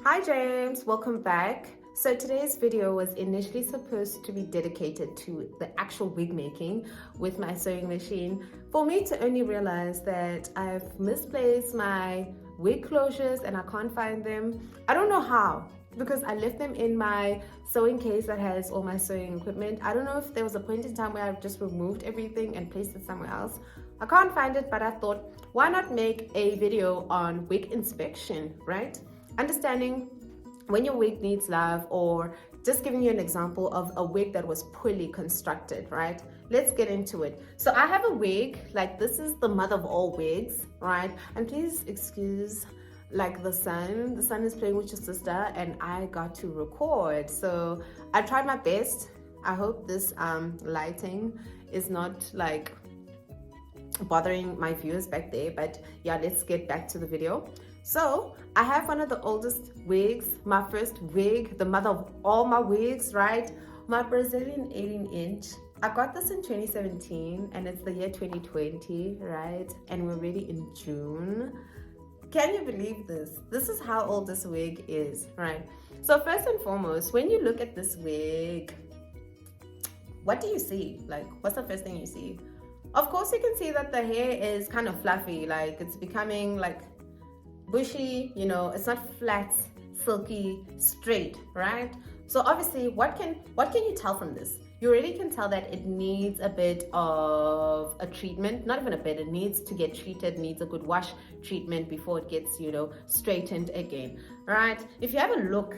Hi James, welcome back. So today's video was initially supposed to be dedicated to the actual wig making with my sewing machine, for me to only realize that I've misplaced my wig closures and I can't find them. I don't know how, because I left them in my sewing case that has all my sewing equipment. I don't know if there was a point in time where I've just removed everything and placed it somewhere else. I can't find it, but I thought, why not make a video on wig inspection, right? Understanding when your wig needs love, or just giving you an example of a wig that was poorly constructed, right? Let's get into it. So I have a wig, like this is the mother of all wigs, right? And please excuse like the sun is playing with your sister and I got to record. So I tried my best. I hope this lighting is not like bothering my viewers back there, but yeah, let's get back to the video. So I have one of the oldest wigs, my first wig, the mother of all my wigs, right? My Brazilian 18-inch. I got this in 2017 and it's the year 2020, right? And we're already in June. Can you believe this? This is how old this wig is, right? So first and foremost, when you look at this wig, what do you see? Like, what's the first thing you see? Of course, you can see that the hair is kind of fluffy, like it's becoming like bushy, you know, it's not flat, silky, straight, right? So obviously, what can you tell from this? You already can tell that it needs a bit of a treatment, not even a bit, it needs to get treated, needs a good wash treatment before it gets, you know, straightened again, right? If you have a look,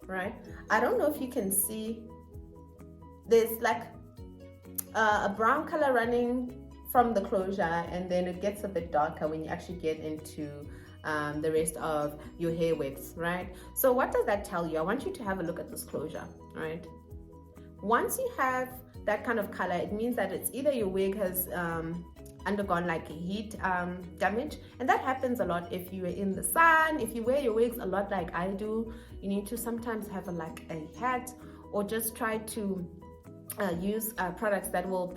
right, I don't know if you can see, there's like a brown color running from the closure, and then it gets a bit darker when you actually get into the rest of your hair widths, right? So what does that tell you? I want you to have a look at this closure, right? Once you have that kind of color, it means that it's either your wig has undergone like heat damage, and that happens a lot if you are in the sun. If you wear your wigs a lot like I do, you need to sometimes have like a hat, or just try to use products that will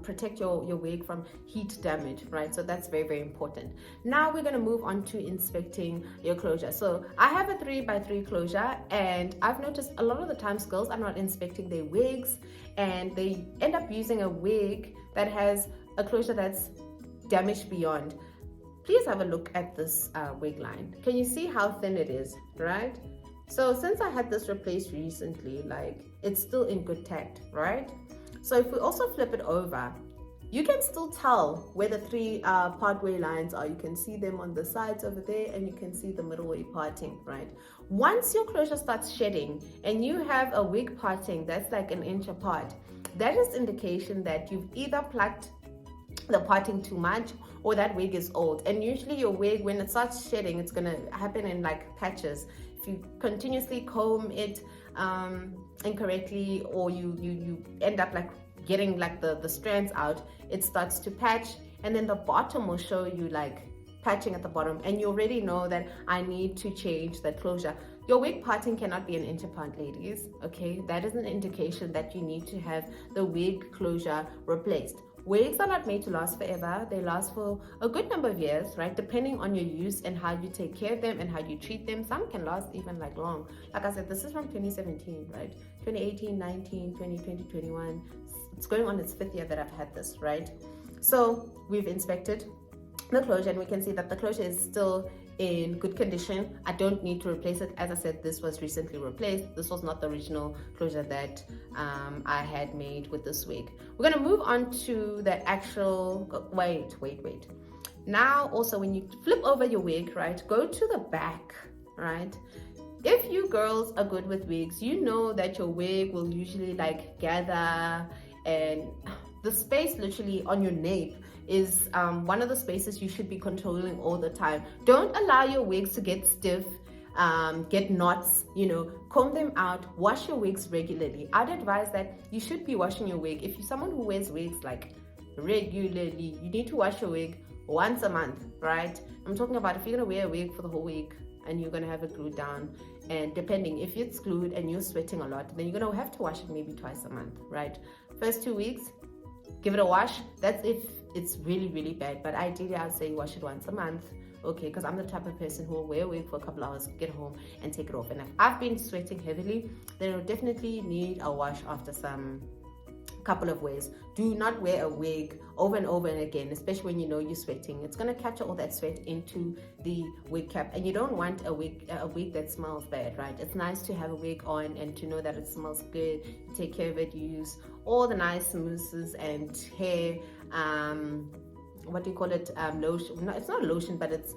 protect your wig from heat damage, right? So that's very, very important. Now we're going to move on to inspecting your closure. So I have a 3x3 closure, and I've noticed a lot of the times girls are not inspecting their wigs and they end up using a wig that has a closure that's damaged beyond. Please have a look at this wig line. Can you see how thin it is, right? So since I had this replaced recently, like it's still in good tact, right? So if we also flip it over, you can still tell where the three partway lines are. You can see them on the sides over there, and you can see the middle way parting, right? Once your closure starts shedding and you have a wig parting that's like an inch apart, that is indication that you've either plucked the parting too much, or that wig is old. And usually your wig, when it starts shedding, it's gonna happen in like patches. If you continuously comb it incorrectly, or you end up like getting like the strands out, it starts to patch, and then the bottom will show you like patching at the bottom, and you already know that I need to change that closure. Your wig parting cannot be an inch apart, ladies, okay? That is an indication that you need to have the wig closure replaced. Wigs are not made to last forever. They last for a good number of years, right? Depending on your use and how you take care of them and how you treat them. Some can last even like long. Like I said, this is from 2017, right? 2018, 19, 20, 20, 21. It's going on its 5th year that I've had this, right? So we've inspected the closure, and we can see that the closure is still in good condition. I don't need to replace it. As I said, this was recently replaced. This was not the original closure that I had made with this wig. We're going to move on to the actual, wait. Now also, when you flip over your wig, right, go to the back, right? If you girls are good with wigs, you know that your wig will usually like gather, and the space literally on your nape is one of the spaces you should be controlling all the time. Don't allow your wigs to get stiff, get knots, you know, comb them out, wash your wigs regularly. I'd advise that you should be washing your wig. If you're someone who wears wigs like regularly, you need to wash your wig once a month, right? I'm talking about if you're gonna wear a wig for the whole week and you're gonna have it glued down, and depending if it's glued and you're sweating a lot, then you're gonna have to wash it maybe twice a month, right? First 2 weeks, give it a wash. That's if it's really, really bad, but ideally I'd say wash it once a month, okay, because I'm the type of person who will wear a wig for a couple hours, get home and take it off. And if I've been sweating heavily, then I'll definitely need a wash after some couple of ways. Do not wear a wig over and over and again, especially when you know you're sweating. It's going to capture all that sweat into the wig cap, and you don't want a wig that smells bad, right? It's nice to have a wig on and to know that it smells good. You take care of it. You use all the nice mousses and hair what do you call it, lotion. No, it's not lotion, but it's,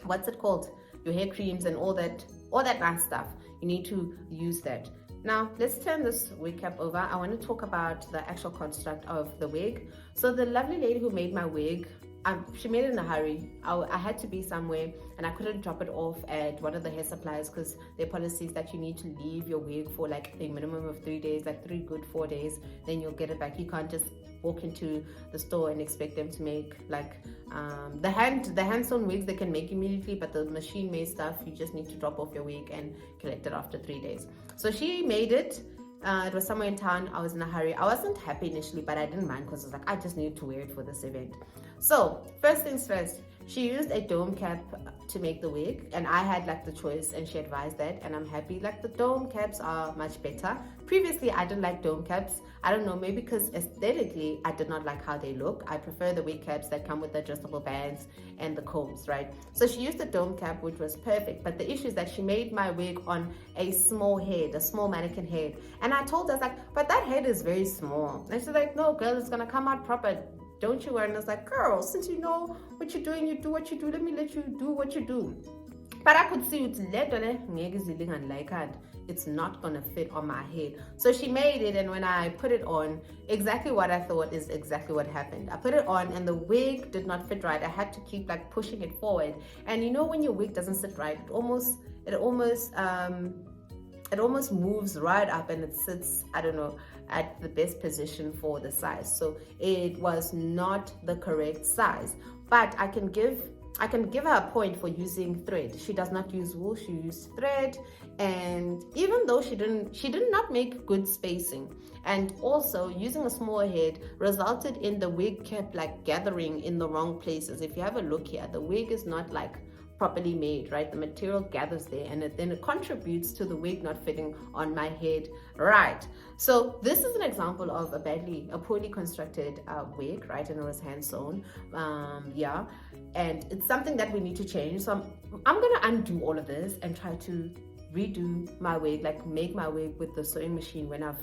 what's it called, your hair creams and all that nice stuff. You need to use that. Now, let's turn this wig cap over. I want to talk about the actual construct of the wig. So the lovely lady who made my wig, she made it in a hurry. I had to be somewhere and I couldn't drop it off at one of the hair suppliers because their policy is that you need to leave your wig for like a minimum of 3 days, like 3 good 4 days, then you'll get it back. You can't just walk into the store and expect them to make like the hand sewn wigs they can make immediately, but the machine made stuff you just need to drop off your wig and collect it after 3 days. So she made it. It was somewhere in town. I was in a hurry. I wasn't happy initially, but I didn't mind because I was like, I just needed to wear it for this event. So first things first, she used a dome cap to make the wig, and I had like the choice and she advised that, and I'm happy. Like the dome caps are much better. Previously I didn't like dome caps. I don't know, maybe because aesthetically I did not like how they look. I prefer the wig caps that come with the adjustable bands and the combs, right? So she used the dome cap, which was perfect, but the issue is that she made my wig on a small head, a small mannequin head, and I told her, I was like, but that head is very small. And she's like, no girl, it's gonna come out proper, don't you worry. And I was like, girl, since you know what you're doing, you do what you do, let me let you do what you do. But I could see it's not gonna fit on my head. So she made it, and when I put it on, exactly what I thought is exactly what happened. I put it on and the wig did not fit right. I had to keep like pushing it forward. And you know when your wig doesn't sit right, it almost moves right up and it sits, I don't know, at the best position for the size. So it was not the correct size, but I can give her a point for using thread. She does not use wool, she used thread. And even though she did not make good spacing, and also using a small head resulted in the wig kept like gathering in the wrong places. If you have a look here, the wig is not like properly made, right? The material gathers there, and then it contributes to the wig not fitting on my head, right? So this is an example of a poorly constructed wig, right? And it was hand sewn, yeah, and it's something that we need to change. So I'm gonna undo all of this and try to redo my wig, like make my wig with the sewing machine when I've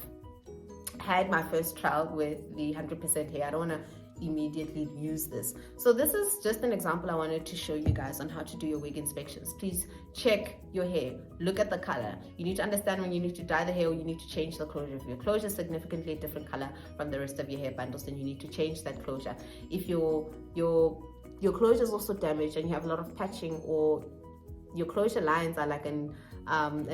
had my first trial with the 100% hair. I don't want to immediately use this. So this is just an example I wanted to show you guys on how to do your wig inspections. Please check your hair, look at the color. You need to understand when you need to dye the hair or you need to change the closure. If your closure is significantly a different color from the rest of your hair bundles, then you need to change that closure. If your closure is also damaged and you have a lot of patching, or your closure lines are like an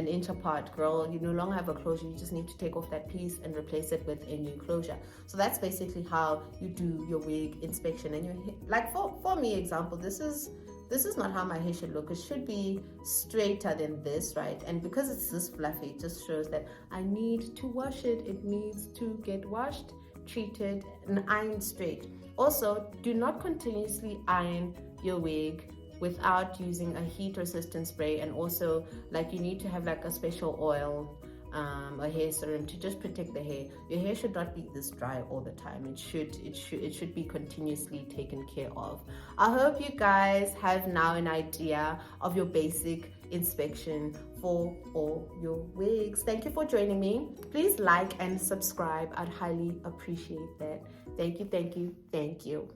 inch apart, girl, you no longer have a closure. You just need to take off that piece and replace it with a new closure. So that's basically how you do your wig inspection. And your hair, like for me example, this is not how my hair should look. It should be straighter than this, right? And because it's this fluffy, it just shows that I need to wash it. It needs to get washed, treated, and ironed straight. Also, do not continuously iron your wig without using a heat resistant spray. And also, like, you need to have like a special oil, a hair serum to just protect the hair. Your hair should not be this dry all the time. It should be continuously taken care of. I hope you guys have now an idea of your basic inspection for all your wigs. Thank you for joining me. Please like and subscribe. I'd highly appreciate that. Thank you, thank you, thank you.